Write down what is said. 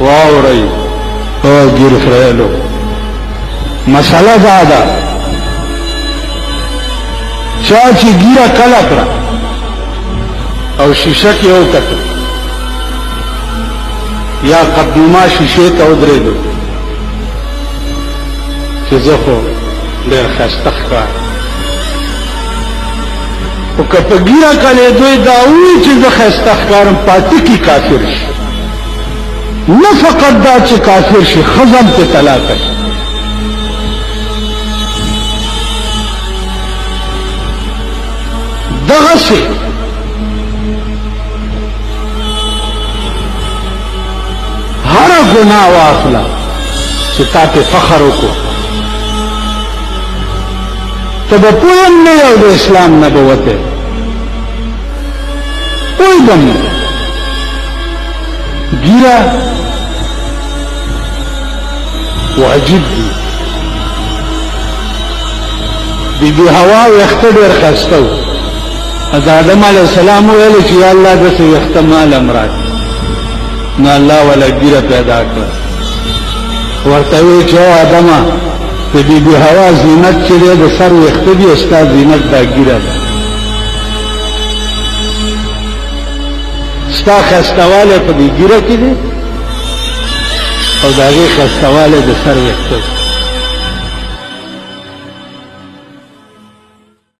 واورئ او ګیر خریلو مسله دا ده چا چې ګیره کله کړه او شیشه کې وکتل یا قدمه شیشه ته ودرېدو چې زه خو ډېر ښایسته ښکارم خو که په ګیره کلې دوی دا ووایي چې زه ښایسته ښکارم پاتې کې کافر شي نه فقط دا چې کافر شي ښځه هم پې طلاقه شي دغسې هره ګناه واخله چې تا پې فخر وکړو ته به پوه هم نه یو د اسلام نه به وتې پوه به نه ګیره واجب دي بیبي حوا ویښته ډېر ښایسته و د آدم علیه السلام ویلې چې یا الله داسې ویښته مال هم راکړه نو الله وله ګیره پیدا کړه ورته ویې چې او آدمه د بیبي حوا زینت چې دی د سر ویښته دي ستا زینت دا ګیره ده ستا ښایستهوالی په دې ګیره کې دی او د هغې ښایستهوالی د سر ویښته